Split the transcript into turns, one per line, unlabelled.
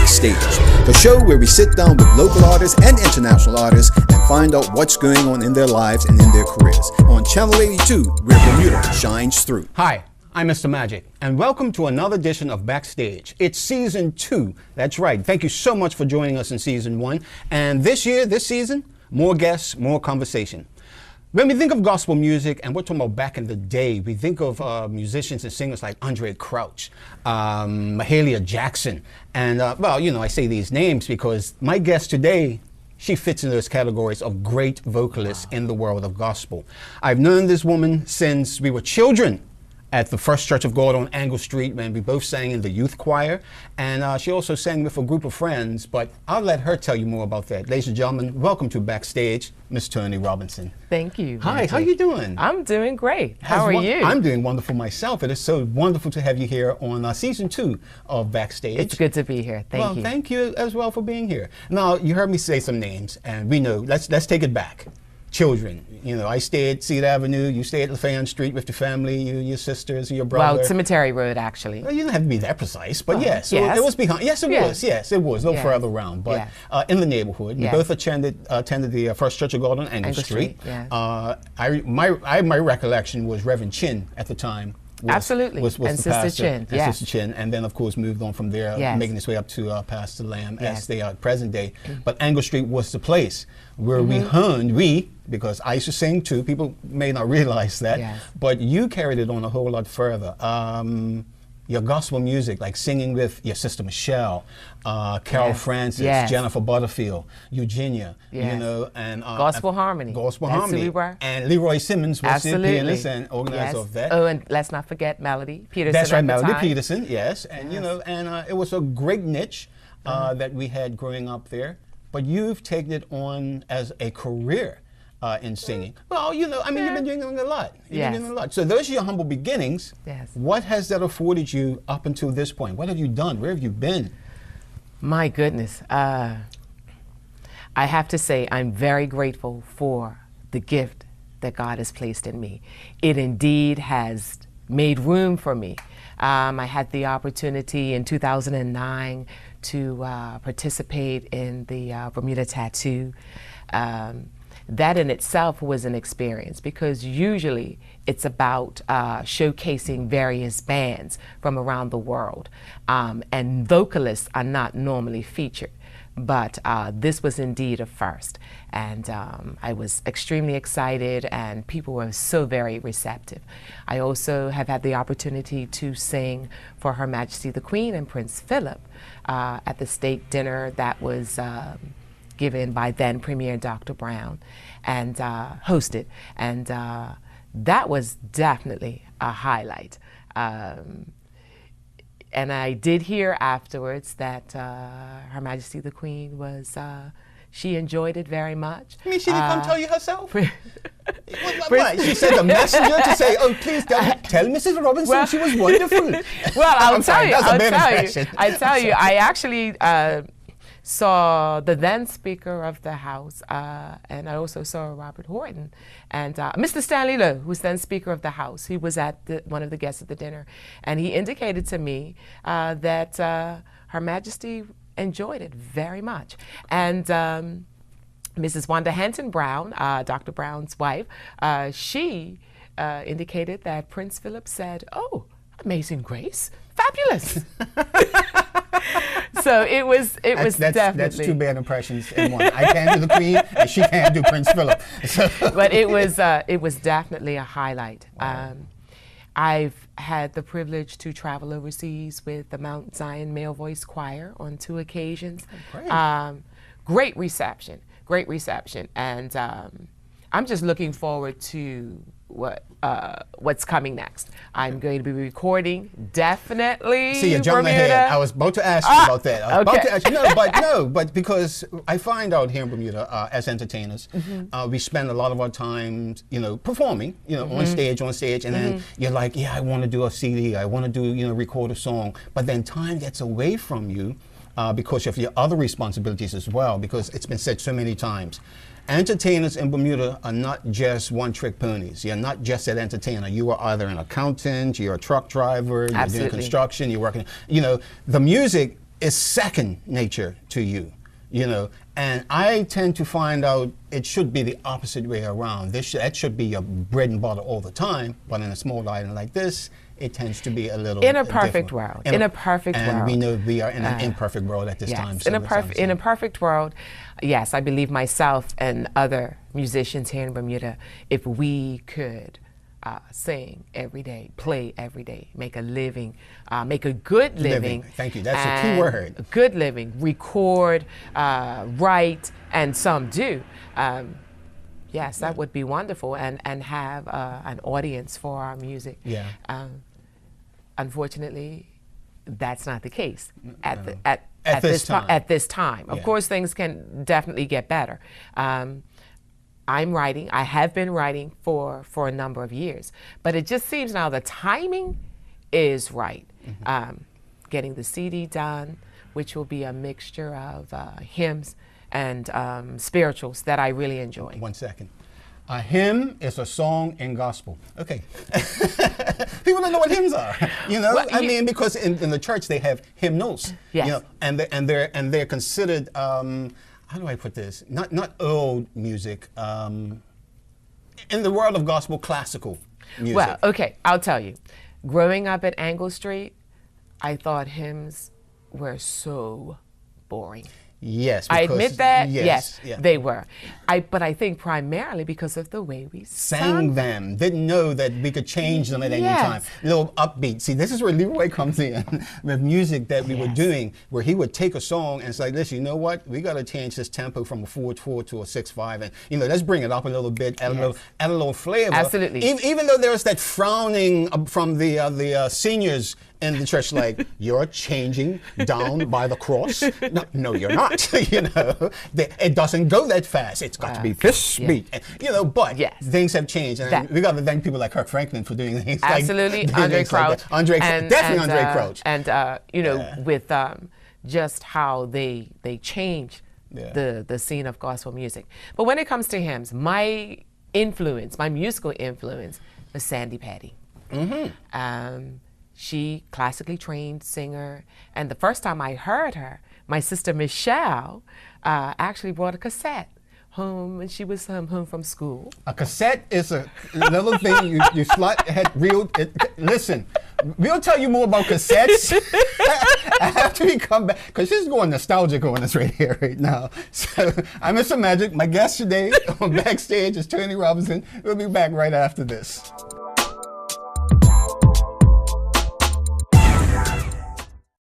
Backstage, the show where we sit down with local artists and international artists and find out what's going on in their lives and in their careers. On Channel 82, where Bermuda shines through.
Hi, I'm Mr. Magic, and welcome to another edition of Backstage. It's season 2. That's right. Thank you so much for joining us in season 1. And this season, more guests, more conversation. When we think of gospel music, and we're talking about back in the day, we think of musicians and singers like Andre Crouch, Mahalia Jackson, and well, you know, I say these names because my guest today, she fits in those categories of great vocalists in the world of gospel. I've known this woman since we were children at the First Church of God on Angle Street, when we both sang in the youth choir, and she also sang with a group of friends, but I'll let her tell you more about that. Ladies and gentlemen, welcome to Backstage, Miss Toni Robinson.
Thank you.
Hi, how you doing?
I'm doing great. How are you?
I'm doing wonderful myself. It is so wonderful to have you here on season 2 of Backstage.
It's good to be here. Thank you.
Well, thank you as well for being here. Now, you heard me say some names, and we know, let's take it back. Children, you know, I stayed at Cedar Avenue, you stayed at Lafayette Street with your family, your sisters, your brother.
Well, Cemetery Road, actually.
Well, you didn't have to be that precise, but yes,
yes.
It was behind. Yes, it was. Yes, it was. A little further around, but in the neighborhood. We both attended the First Church of God on Angle Street.
Yes.
My recollection was Reverend Chin at the time.
Absolutely.
Was
and
the
Sister
pastor,
Chin.
And Sister Chin, and then of course moved on from there, making his way up to Pastor Lamb as they are present day. But Angle Street was the place where we honed, because I used to sing too, people may not realize that, but you carried it on a whole lot further. Your gospel music, like singing with your sister Michelle, Carol Francis, Jennifer Butterfield, Eugenia, you know, and
Gospel Harmony.
Gospel Harmony. And Leroy Simmons was the pianist and organizer of that.
Oh, and let's not forget Melody Peterson.
That's right, Melody Peterson, yes. And you know, and it was a great niche that we had growing up there. But you've taken it on as a career. In singing. Well, you know, I mean, you've been doing a lot. You've been doing a lot. So those are your humble beginnings.
Yes.
What has that afforded you up until this point? What have you done? Where have you been?
My goodness. I have to say I'm very grateful for the gift that God has placed in me. It indeed has made room for me. I had the opportunity in 2009 to participate in the Bermuda Tattoo. That in itself was an experience, because usually it's about showcasing various bands from around the world, and vocalists are not normally featured, but this was indeed a first, and I was extremely excited, and people were so very receptive. I also have had the opportunity to sing for Her Majesty the Queen and Prince Philip at the state dinner that was given by then Premier Dr. Brown, and hosted, and that was definitely a highlight. And I did hear afterwards that Her Majesty the Queen was, she enjoyed it very much.
I mean, she didn't come tell you herself? What? She sent a messenger to say, oh, please tell Mrs. Robinson she was wonderful.
Well, I'll tell you, I actually saw the then Speaker of the House, and I also saw Robert Horton, and Mr. Stanley Lowe, who was then Speaker of the House. He was at one of the guests at the dinner, and he indicated to me that Her Majesty enjoyed it very much. And Mrs. Wanda Hanson Brown, Dr. Brown's wife, she indicated that Prince Philip said, "Oh, Amazing Grace, fabulous." So it was definitely.
That's 2 bad impressions in one. I can't do the Queen, and she can't do Prince Philip. So.
But it was definitely a highlight. Wow. I've had the privilege to travel overseas with the Mount Zion Male Voice Choir on 2 occasions. Oh, great reception, and I'm just looking forward to what's coming next. I'm going to be recording, definitely.
See, you jumped ahead. I was about to ask you about that. I was about to ask, but because I find out here in Bermuda, as entertainers, we spend a lot of our time, you know, performing, you know, on stage, and then you're like, yeah, I want to do a CD, I want to do, you know, record a song, but then time gets away from you because of your other responsibilities as well, because it's been said so many times. Entertainers in Bermuda are not just one-trick ponies. You're not just an entertainer. You are either an accountant, you're a truck driver, you're doing construction, you're working. You know, the music is second nature to you, you know. And I tend to find out it should be the opposite way around. That should be your bread and butter all the time, but in a small island like this, it tends to be a little
in a perfect
different.
world. In a perfect world.
And we know we are in an imperfect world at this
yes,
time.
So in a perfect world, yes, I believe myself and other musicians here in Bermuda, if we could sing every day, play every day, make a living, make a good living.
Thank you. That's a key word.
A good living, record, write, and some do. Yes, that would be wonderful, and have an audience for our music.
Yeah.
Unfortunately, that's not the case at this time. Of course, things can definitely get better. I'm writing. I have been writing for a number of years, but it just seems now the timing is right. Getting the CD done, which will be a mixture of hymns and spirituals that I really enjoy.
1 second. A hymn is a song in gospel. Okay. People don't know what hymns are. You know, well, I mean, because in the church they have hymnals.
Yes.
You know, and they're considered. How do I put this? Not old music. In the world of gospel, classical music.
Well, okay, I'll tell you. Growing up at Angle Street, I thought hymns were so boring.
Yes,
I admit that. Yes,
yeah.
They were. But I think primarily because of the way we
sang them. Didn't know that we could change them at any time. A little upbeat. See, this is where Leroy comes in with music that we were doing, where he would take a song and say, "Listen, you know what? We got to change this tempo from a 4/4 to a 6/5, and you know, let's bring it up a little bit, add a little flavor."
Absolutely.
Even though there was that frowning from the seniors in the church, like, you're changing down by the cross. No, you're not. You know, it doesn't go that fast. It's got to be this beat. And, you know, but things have changed, and we got to thank people like Kirk Franklin for doing things.
Absolutely,
like
Andre Crouch.
Definitely Andre Crouch.
And you know, with just how they changed the scene of gospel music. But when it comes to hymns, my musical influence, was Sandy Patty. She classically trained singer, and the first time I heard her, my sister Michelle actually brought a cassette home when she was home from school.
A cassette is a little thing you slot had real. Listen, we'll tell you more about cassettes after we come back, because this is going nostalgic on us right here, right now. So I'm Mr. Magic. My guest today on Backstage is Toni Robinson. We'll be back right after this.